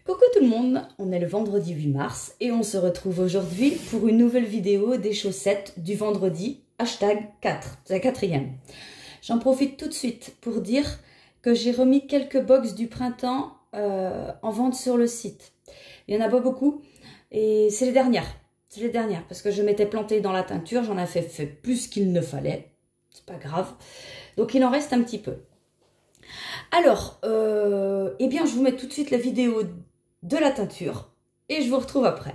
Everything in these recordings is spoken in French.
Coucou tout le monde, on est le vendredi 8 mars et on se retrouve aujourd'hui pour une nouvelle vidéo des chaussettes du vendredi, #4, c'est la 4e. J'en profite tout de suite pour dire que j'ai remis quelques box du printemps en vente sur le site. Il n'y en a pas beaucoup et c'est les dernières. C'est les dernières parce que je m'étais plantée dans la teinture, j'en ai fait plus qu'il ne fallait, c'est pas grave. Donc il en reste un petit peu. Alors, eh bien je vous mets tout de suite la vidéo de la teinture et je vous retrouve après.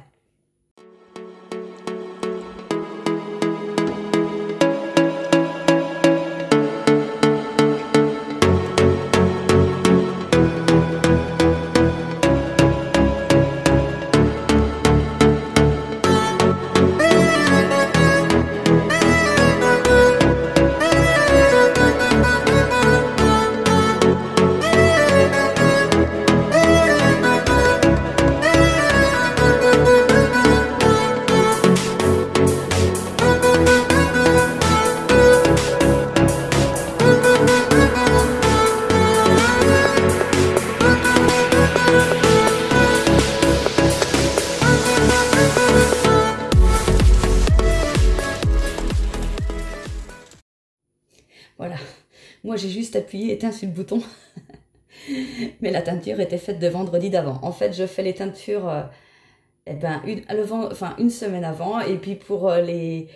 Voilà, moi j'ai juste appuyé éteint sur le bouton, mais la teinture était faite de vendredi d'avant. En fait, je fais les teintures une semaine avant, et puis pour les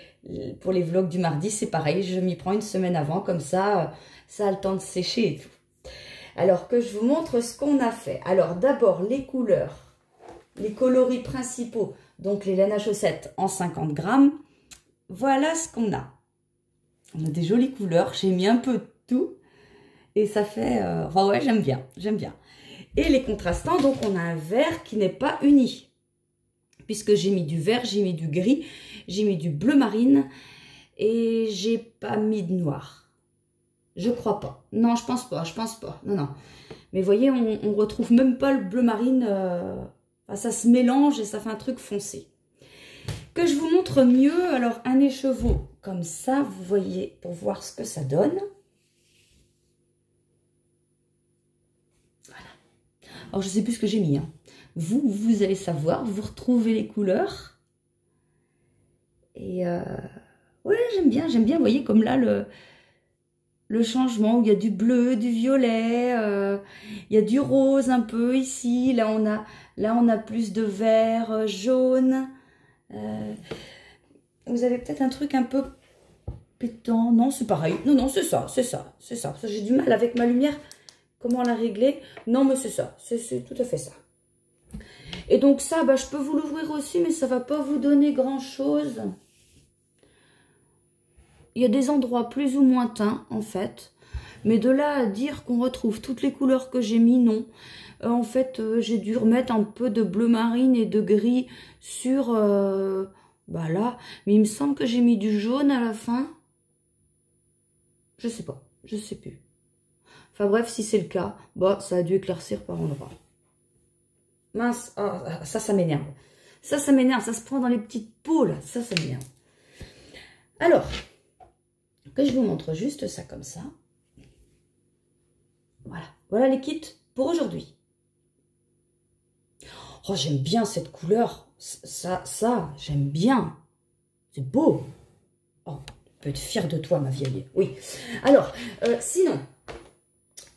vlogs du mardi, c'est pareil, je m'y prends une semaine avant, comme ça, ça a le temps de sécher et tout. Alors que je vous montre ce qu'on a fait. Alors d'abord les couleurs, les coloris principaux, donc les laines à chaussettes en 50 grammes, voilà ce qu'on a. On a des jolies couleurs, j'ai mis un peu de tout et ça fait... enfin ouais, j'aime bien, j'aime bien. Et les contrastants, donc on a un vert qui n'est pas uni. Puisque j'ai mis du vert, j'ai mis du gris, j'ai mis du bleu marine et j'ai pas mis de noir. Je crois pas. Non, je pense pas, Non, non. Mais vous voyez, on retrouve même pas le bleu marine. Ça se mélange et ça fait un truc foncé. Que je vous montre mieux, alors un écheveau comme ça, vous voyez, pour voir ce que ça donne. Voilà. Alors je sais plus ce que j'ai mis. Hein. Vous allez savoir, vous retrouvez les couleurs. Et ouais, j'aime bien, vous voyez, comme là, le changement où il y a du bleu, du violet, il y a du rose un peu ici. Là, on a plus de vert, jaune. Vous avez peut-être un truc un peu pétant. Non, c'est pareil. Non, c'est ça. J'ai du mal avec ma lumière. Comment la régler? Non, mais c'est ça. C'est tout à fait ça. Et donc ça, je peux vous l'ouvrir aussi, mais ça va pas vous donner grand-chose. Il y a des endroits plus ou moins teints, en fait. Mais de là à dire qu'on retrouve toutes les couleurs que j'ai mis, non. En fait, j'ai dû remettre un peu de bleu marine et de gris sur... là. Mais il me semble que j'ai mis du jaune à la fin. Je sais pas. Je sais plus. Enfin bref, si c'est le cas, ça a dû éclaircir par endroits. Mince. Oh, ça m'énerve. Ça m'énerve. Ça se prend dans les petites peaux, là. Ça m'énerve. Alors... que je vous montre juste ça comme ça. Voilà les kits pour aujourd'hui. Oh, j'aime bien cette couleur. Ça, j'aime bien. C'est beau. Oh, tu peux être fière de toi, ma vieille. Oui. Alors, sinon,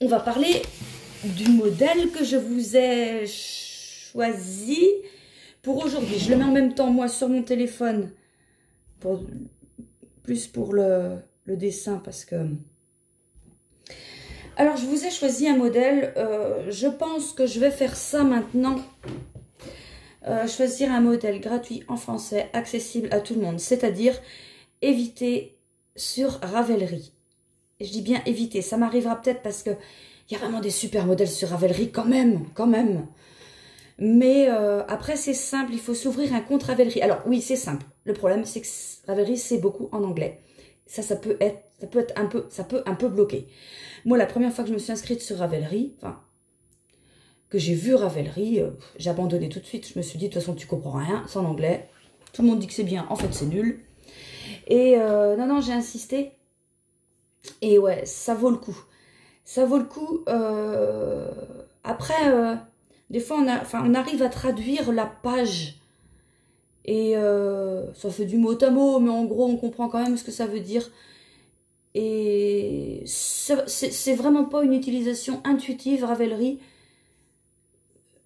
on va parler du modèle que je vous ai choisi pour aujourd'hui. Je le mets en même temps, moi, sur mon téléphone. Plus pour le dessin parce que... Alors, je vous ai choisi un modèle. Je pense que je vais faire ça maintenant. Choisir un modèle gratuit en français, accessible à tout le monde. C'est-à-dire éviter sur Ravelry. Et je dis bien éviter. Ça m'arrivera peut-être parce que il y a vraiment des super modèles sur Ravelry quand même. Mais après, c'est simple. Il faut s'ouvrir un compte Ravelry. Alors, oui, c'est simple. Le problème, c'est que Ravelry, c'est beaucoup en anglais. Ça peut un peu bloquer. Moi, la première fois que je me suis inscrite sur Ravelry, que j'ai vu Ravelry, j'ai abandonné tout de suite. Je me suis dit, de toute façon, tu comprends rien, c'est en anglais. Tout le monde dit que c'est bien, en fait, c'est nul. Et non, j'ai insisté. Et ouais, ça vaut le coup. Ça vaut le coup. Après, des fois, on arrive à traduire la page. Et ça fait du mot à mot, mais en gros, on comprend quand même ce que ça veut dire. Et c'est vraiment pas une utilisation intuitive, Ravelry.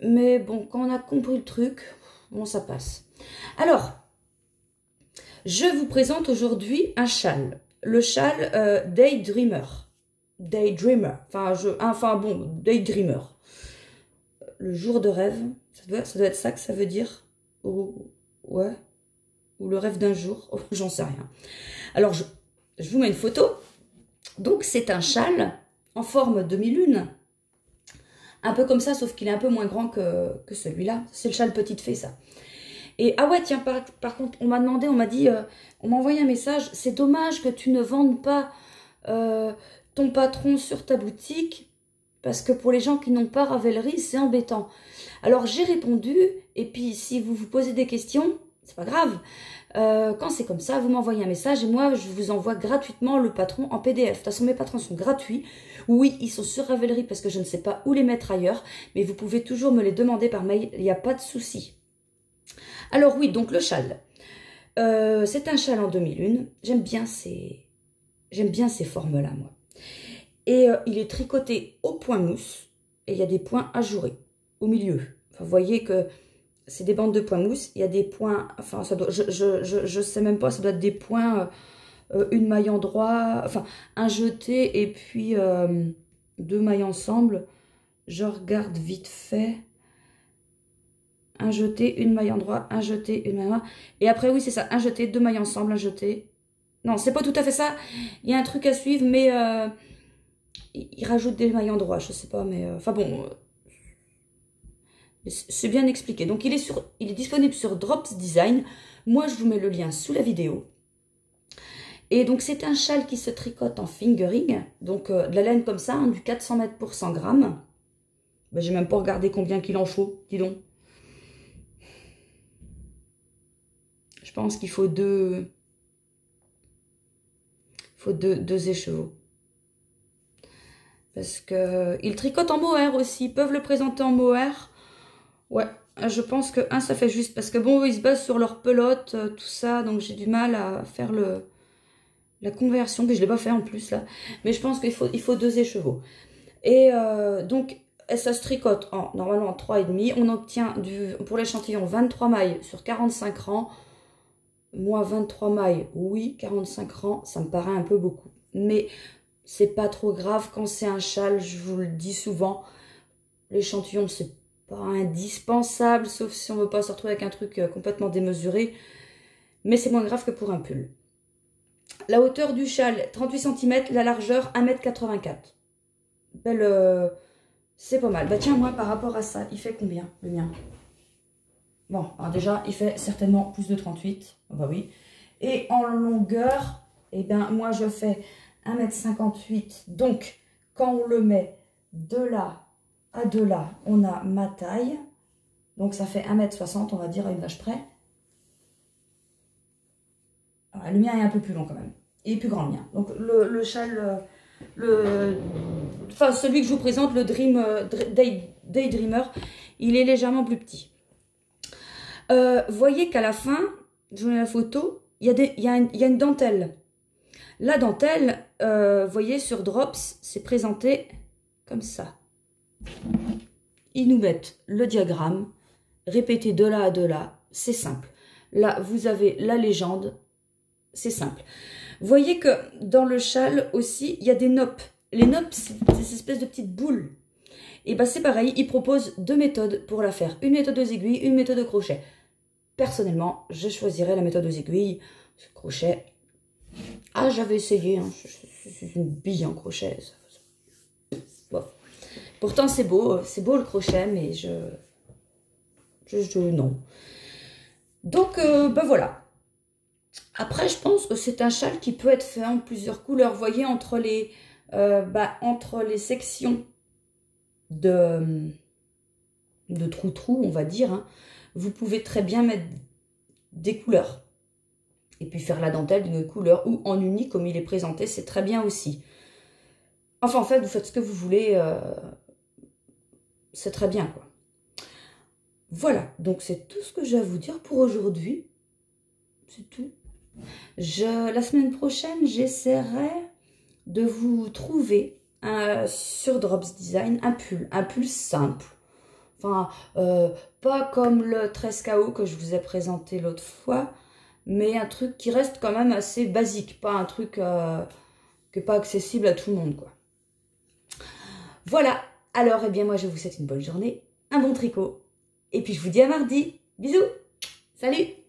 Mais bon, quand on a compris le truc, bon, ça passe. Alors, je vous présente aujourd'hui un châle. Le châle Daydreamer. Daydreamer. Enfin bon, Daydreamer. Le jour de rêve. Ça doit être ça que ça veut dire. Ouais. Ou le rêve d'un jour. Oh, j'en sais rien. Alors, je vous mets une photo. Donc, c'est un châle en forme demi-lune. Un peu comme ça, sauf qu'il est un peu moins grand que celui-là. C'est le châle petite fée, ça. Et, ah ouais, tiens, par contre, on m'a demandé, on m'a dit, on m'a envoyé un message. C'est dommage que tu ne vendes pas ton patron sur ta boutique. Parce que pour les gens qui n'ont pas Ravelry, c'est embêtant. Alors, j'ai répondu. Et puis, si vous vous posez des questions, c'est pas grave. Quand c'est comme ça, vous m'envoyez un message et moi, je vous envoie gratuitement le patron en PDF. De toute façon, mes patrons sont gratuits. Oui, ils sont sur Ravelry parce que je ne sais pas où les mettre ailleurs. Mais vous pouvez toujours me les demander par mail. Il n'y a pas de souci. Alors oui, donc le châle. C'est un châle en demi-lune. J'aime bien ces formes-là, moi. Et il est tricoté au point mousse. Et il y a des points ajourés au milieu. Enfin, vous voyez que c'est des bandes de points mousse. Il y a des points, enfin, ça doit, je sais même pas, ça doit être des points, une maille en droit, enfin, un jeté et puis 2 mailles ensemble. Je regarde vite fait. Un jeté, une maille en droit, un jeté, une maille en droit. Et après, oui, c'est ça, un jeté, 2 mailles ensemble, un jeté. Non, c'est pas tout à fait ça. Il y a un truc à suivre, mais il rajoute des mailles en droit, je sais pas, mais enfin bon. C'est bien expliqué. Donc, il est disponible sur Drops Design. Moi, je vous mets le lien sous la vidéo. Et donc, c'est un châle qui se tricote en fingering. Donc, de la laine comme ça, hein, du 400 mètres pour 100 grammes. Ben, j'ai même pas regardé combien qu'il en faut, dis donc. Je pense qu'il faut deux écheveaux. Parce que il tricote en mohair aussi. Ils peuvent le présenter en mohair. Ouais, je pense que ça fait juste. Parce que bon, ils se basent sur leur pelote, tout ça. Donc j'ai du mal à faire la conversion. Puis je ne l'ai pas fait en plus là. Mais je pense qu'il faut 2 écheveaux. Et donc, ça se tricote normalement en 3,5. On obtient pour l'échantillon 23 mailles sur 45 rangs. Moi, 23 mailles, oui, 45 rangs, ça me paraît un peu beaucoup. Mais c'est pas trop grave quand c'est un châle, je vous le dis souvent. L'échantillon, c'est pas indispensable, sauf si on veut pas se retrouver avec un truc complètement démesuré. Mais c'est moins grave que pour un pull. La hauteur du châle, 38 cm, la largeur, 1,84 m. Belle, c'est pas mal. Bah tiens, moi, par rapport à ça, il fait combien, le mien? Bon, alors déjà, il fait certainement plus de 38. Bah oui. Et en longueur, eh bien, moi, je fais 1,58 m. Donc, quand on le met de là à de là, on a ma taille. Donc, ça fait 1,60 m, on va dire, à une vache près. Alors, le mien est un peu plus long quand même. Il est plus grand, le mien. Donc, le châle, enfin, celui que je vous présente, le Daydreamer, il est légèrement plus petit. Voyez qu'à la fin, je vous mets la photo, il y a une dentelle. La dentelle, voyez sur Drops, c'est présenté comme ça. Ils nous mettent le diagramme, répété de là à de là, c'est simple. Là, vous avez la légende, c'est simple. Voyez que dans le châle aussi, il y a des noppes. Les noppes, c'est des espèces de petites boules. Et ben c'est pareil, ils proposent 2 méthodes pour la faire. Une méthode aux aiguilles, une méthode au crochet. Personnellement, je choisirais la méthode aux aiguilles. Ce crochet. Ah, j'avais essayé. Hein. Je suis une bille en crochet. Bon. Pourtant, c'est beau le crochet, mais non. Donc, ben voilà. Après, je pense que c'est un châle qui peut être fait en plusieurs couleurs. Vous voyez, entre les sections de trou-trou, on va dire, hein, vous pouvez très bien mettre des couleurs. Et puis faire la dentelle d'une couleur ou en uni comme il est présenté, c'est très bien aussi. Enfin, en fait, vous faites ce que vous voulez, c'est très bien, quoi. Voilà, donc c'est tout ce que j'ai à vous dire pour aujourd'hui. C'est tout. La semaine prochaine, j'essaierai de vous trouver sur Drops Design un pull simple. Enfin, pas comme le 13KO que je vous ai présenté l'autre fois, mais un truc qui reste quand même assez basique, pas un truc qui n'est pas accessible à tout le monde, quoi. Voilà, alors, eh bien, moi, je vous souhaite une bonne journée, un bon tricot, et puis je vous dis à mardi. Bisous, salut!